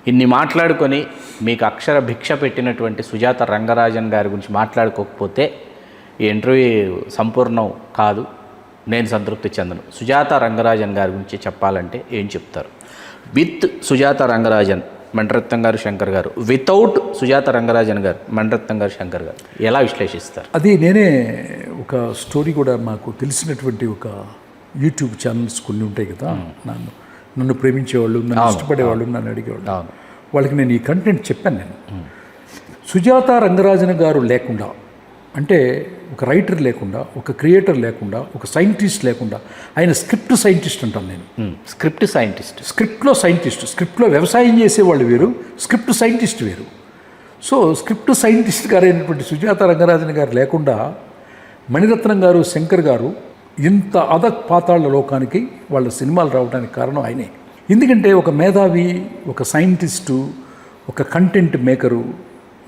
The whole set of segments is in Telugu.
ఇన్ని మాట్లాడుకొని మీకు అక్షర భిక్ష పెట్టినటువంటి సుజాత రంగరాజన్ గారి గురించి మాట్లాడుకోకపోతే ఈ ఇంటర్వ్యూ సంపూర్ణం కాదు, నేను సంతృప్తి చెందను. సుజాత రంగరాజన్ గారి గురించి చెప్పాలంటే ఏం చెప్తారు? విత్ సుజాత రంగరాజన్ మణిరత్నం గారు, శంకర్ గారు, వితౌట్ సుజాత రంగరాజన్ గారు, మణిరత్నం గారు, శంకర్ గారు ఎలా విశ్లేషిస్తారు? అది నేనే ఒక స్టోరీ కూడా మాకు తెలిసినటువంటి ఒక యూట్యూబ్ ఛానల్స్ కొన్ని ఉంటాయి కదా, నన్ను ప్రేమించేవాళ్ళు, నన్ను ఇష్టపడేవాళ్ళు, నన్ను అడిగేవాళ్ళు, వాళ్ళకి నేను ఈ కంటెంట్ చెప్పాను. నేను సుజాత రంగరాజన్ గారు లేకుండా, అంటే ఒక రైటర్ లేకుండా, ఒక క్రియేటర్ లేకుండా, ఒక సైంటిస్ట్ లేకుండా, ఆయన స్క్రిప్ట్ సైంటిస్ట్ అంటాను నేను. స్క్రిప్ట్ సైంటిస్ట్, స్క్రిప్ట్లో సైంటిస్ట్, స్క్రిప్ట్లో వ్యవసాయం చేసేవాళ్ళు వేరు, స్క్రిప్ట్ సైంటిస్ట్ వేరు. సో స్క్రిప్ట్ సైంటిస్ట్ గారు అయినటువంటి సుజాత రంగరాజన్ గారు లేకుండా మణిరత్నం గారు, శంకర్ గారు ఇంత పాతాళ లోకానికి వాళ్ళ సినిమాలు రావడానికి కారణం ఆయనే. ఎందుకంటే ఒక మేధావి, ఒక సైంటిస్టు, ఒక కంటెంట్ మేకరు,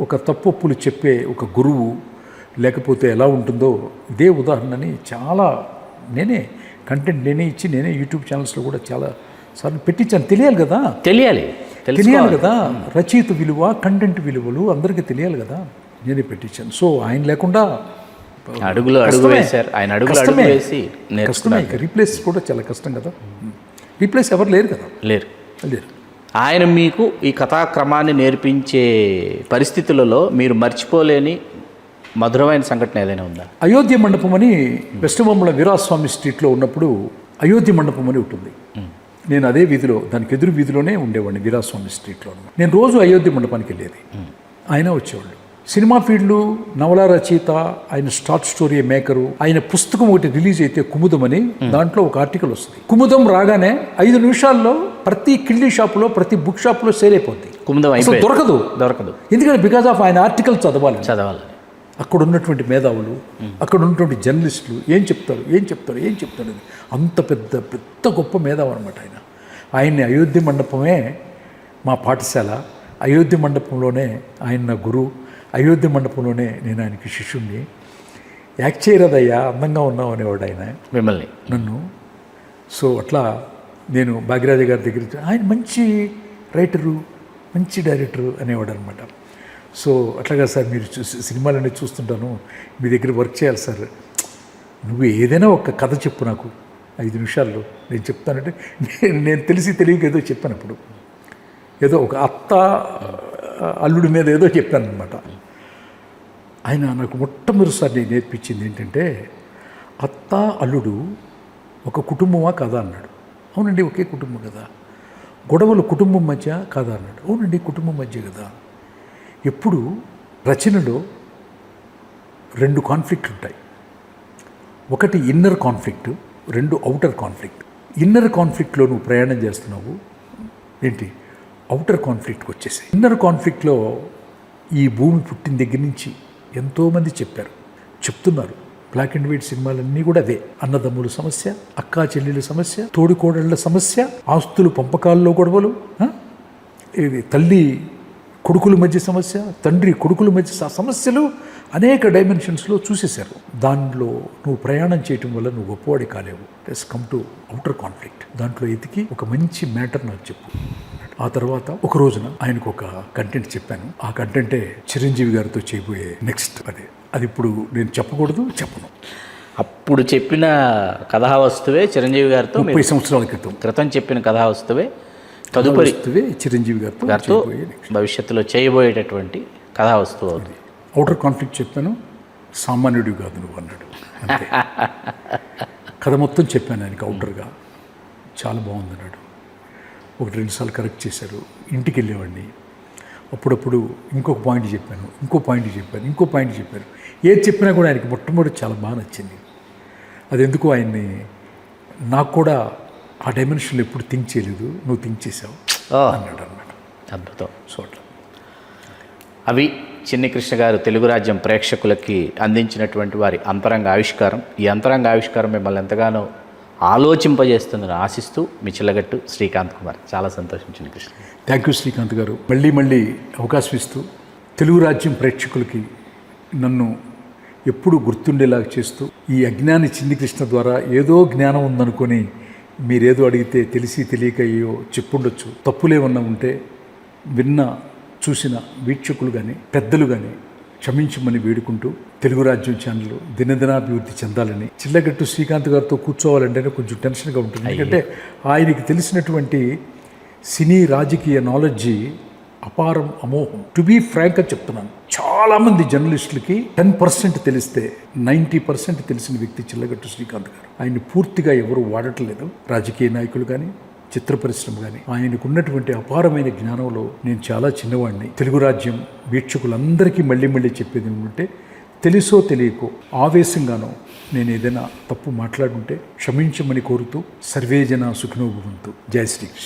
ఒక తప్పొప్పులు చెప్పే ఒక గురువు లేకపోతే ఎలా ఉంటుందో ఇదే ఉదాహరణని చాలా నేనే కంటెంట్ నేనే ఇచ్చి నేనే యూట్యూబ్ ఛానల్స్లో కూడా చాలా సార్లు పెట్టించాను. తెలియాలి కదా, తెలియాలి కదా, రచయిత విలువ, కంటెంట్ విలువలు అందరికీ తెలియాలి కదా, నేనే పెట్టించాను. సో ఆయన లేకుండా కష్టమే. రీప్లేస్ కూడా చాలా కష్టం కదా, రీప్లేస్ ఎవరు లేరు కదా, లేరు. ఆయన మీకు ఈ కథాక్రమాన్ని నేర్పించే పరిస్థితులలో మీరు మర్చిపోలేని మధురమైన సంఘటన ఏదైనా ఉందా? అయోధ్య మండపం అని వెస్ట్ బొమ్మల వీరాస్వామి స్ట్రీట్లో ఉన్నప్పుడు అయోధ్య మండపం అని ఉంటుంది. నేను అదే వీధిలో, దానికి ఎదురు వీధిలోనే ఉండేవాడిని, వీరాస్వామి స్ట్రీట్లో. నేను రోజు అయోధ్య మండపానికి వెళ్ళేది, ఆయన వచ్చేవాళ్ళు. సినిమా ఫీల్డ్లు, నవల రచయిత, ఆయన షార్ట్ స్టోరీ మేకరు. ఆయన పుస్తకం ఒకటి రిలీజ్ అయితే కుముదం అని, దాంట్లో ఒక ఆర్టికల్ వస్తుంది. కుముదం రాగానే 5 నిమిషాల్లో ప్రతి కిళ్ళీ షాపులో, ప్రతి బుక్ షాప్లో సేల్ అయిపోద్ది. కుముదం దొరకదు. ఎందుకంటే బికాజ్ ఆఫ్ ఆయన ఆర్టికల్ చదవాలి. అక్కడ ఉన్నటువంటి మేధావులు, అక్కడ ఉన్నటువంటి జర్నలిస్టులు ఏం చెప్తారు అంత పెద్ద గొప్ప మేధావు అనమాట ఆయన. ఆయన్ని అయోధ్య మండపమే మా పాఠశాల, అయోధ్య మండపంలోనే ఆయన నా గురువు, అయోధ్య మండపంలోనే నేను ఆయనకి శిష్యుణ్ణి. యాక్ట్ చేయరదయ్యా, అందంగా ఉన్నావు అనేవాడు ఆయన మిమ్మల్ని, నన్ను. సో అట్లా నేను భాగ్యరాజ గారి దగ్గర, ఆయన మంచి రైటరు, మంచి డైరెక్టరు అనేవాడు అనమాట. సో అట్లాగా సార్, మీరు సినిమాలన్నీ చూస్తుంటాను, మీ దగ్గర వర్క్ చేయాలి సార్, నువ్వు ఏదైనా ఒక కథ చెప్పు నాకు 5 నిమిషాల్లో, నేను చెప్తానంటే నేను తెలియక ఏదో చెప్పాను. అప్పుడు ఏదో ఒక అత్త అల్లుడి మీద ఏదో చెప్పాను అనమాట. ఆయన నాకు మొట్టమొదటిసారి నేర్పించింది ఏంటంటే, అత్త అల్లుడు ఒక కుటుంబమా కాదా అన్నాడు. అవునండి, ఒకే కుటుంబం కదా. గొడవలు కుటుంబం మధ్య కాదా అన్నాడు. అవునండి, కుటుంబం మధ్య కదా. ఎప్పుడు రచనలో 2 కాన్ఫ్లిక్ట్లు ఉంటాయి. ఒకటి ఇన్నర్ కాన్ఫ్లిక్ట్, 2 అవుటర్ కాన్ఫ్లిక్ట్. ఇన్నర్ కాన్ఫ్లిక్ట్లో నువ్వు ప్రయాణం చేస్తున్నావు ఏంటి, అవుటర్ కాన్ఫ్లిక్ట్కి వచ్చేసి. ఇన్నర్ కాన్ఫ్లిక్ట్లో ఈ భూమి పుట్టిన దగ్గర నుంచి ఎంతోమంది చెప్తున్నారు. బ్లాక్ అండ్ వైట్ సినిమాలన్నీ కూడా అదే. అన్నదమ్ముల సమస్య, అక్కా చెల్లెల సమస్య, తోడికోడళ్ళ సమస్య, ఆస్తులు పంపకాల్లో గొడవలు, ఇది తల్లి కొడుకుల మధ్య సమస్య, తండ్రి కొడుకుల మధ్య సమస్యలు అనేక డైమెన్షన్స్లో చూసేశారు. దాంట్లో నువ్వు ప్రయాణం చేయటం వల్ల నువ్వు గొప్పవాడి కాలేవు. Let's come to outer conflict. దాంట్లో ఎతికి ఒక మంచి మ్యాటర్ నాకు చెప్పు. ఆ తర్వాత ఒక రోజున ఆయనకు ఒక కంటెంట్ చెప్పాను. ఆ కంటెంటే చిరంజీవి గారితో చేయబోయే నెక్స్ట్. అది ఇప్పుడు నేను చెప్పకూడదు, చెప్పను. అప్పుడు చెప్పిన కథావస్తువే చిరంజీవి గారితో 30 సంవత్సరాల క్రితం చెప్పిన కథావస్తువే తదుపరి చిరంజీవి గారితో భవిష్యత్తులో చేయబోయేటటువంటి కథావస్తువు అవుతుంది. అవుటర్ కాన్ఫ్లిక్ట్ చెప్పాను. సామాన్యుడు కాదు నువ్వు అన్నాడు. అంతే. కథ మొత్తం చెప్పాను ఆయనకి అవుటర్గా. చాలా బాగుందన్నాడు. 1-2 సార్లు కరెక్ట్ చేశారు. ఇంటికి వెళ్ళేవాడిని. అప్పుడప్పుడు ఇంకొక పాయింట్ చెప్పాను, ఇంకో పాయింట్ చెప్పాను. ఏది చెప్పినా కూడా ఆయనకి మొట్టమొదటి చాలా బాగా నచ్చింది. అది ఎందుకు ఆయన్ని, నాకు కూడా ఆ డైమెన్షన్లో ఎప్పుడు థింక్ చేయలేదు, నువ్వు థింక్ చేసావు అన్నాడు అన్నమాట. అద్భుతం. సో అట్లా అవి చిన్ని కృష్ణ గారు తెలుగు రాజ్యం ప్రేక్షకులకి అందించినటువంటి వారి అంతరంగ ఆవిష్కారం. ఈ అంతరంగ ఆవిష్కారం మిమ్మల్ని ఎంతగానో ఆలోచింపజేస్తుందని ఆశిస్తూ మీ చిల్లగట్టు శ్రీకాంత్ కుమార్. చాలా సంతోషం చిన్ని కృష్ణ. థ్యాంక్ యూ శ్రీకాంత్ గారు. మళ్ళీ అవకాశం ఇస్తూ తెలుగు రాజ్యం ప్రేక్షకులకి నన్ను ఎప్పుడు గుర్తుండేలాగా చేస్తూ, ఈ అజ్ఞాని చిన్ని కృష్ణ ద్వారా ఏదో జ్ఞానం ఉందనుకొని మీరేదో అడిగితే తెలిసి తెలియక అయ్యో చెప్పుండొచ్చు. తప్పులేమన్నా ఉంటే విన్న చూసిన వీక్షకులు కానీ పెద్దలు కానీ క్షమించమని వేడుకుంటూ తెలుగు రాజ్యం ఛానల్ దినదినాభివృద్ధి చెందాలని. చిల్లగట్టు శ్రీకాంత్ గారితో కూర్చోవాలంటేనే కొంచెం టెన్షన్గా ఉంటుంది, ఎందుకంటే ఆయనకి తెలిసినటువంటి సినీ రాజకీయ నాలెడ్జి అపారం, అమోహం. టు బీ ఫ్రాంక్గా చెప్తున్నాను, చాలామంది జర్నలిస్టులకి 10% తెలిస్తే 90% తెలిసిన వ్యక్తి చిల్లగట్టు శ్రీకాంత్ గారు. ఆయన్ని పూర్తిగా ఎవరు వాడట్లేదు, రాజకీయ నాయకులు కానీ చిత్ర పరిశ్రమ కానీ. ఆయనకున్నటువంటి అపారమైన జ్ఞానంలో నేను చాలా చిన్నవాడిని. తెలుగు రాజ్యం వీక్షకులందరికీ మళ్ళీ మళ్ళీ చెప్పేది ఏమంటే, తెలుసో తెలియకో ఆవేశంగానో నేను ఏదైనా తప్పు మాట్లాడుంటే క్షమించమని కోరుతూ సర్వేజన సుఖినో భవంతు. జై శ్రీకృష్ణ.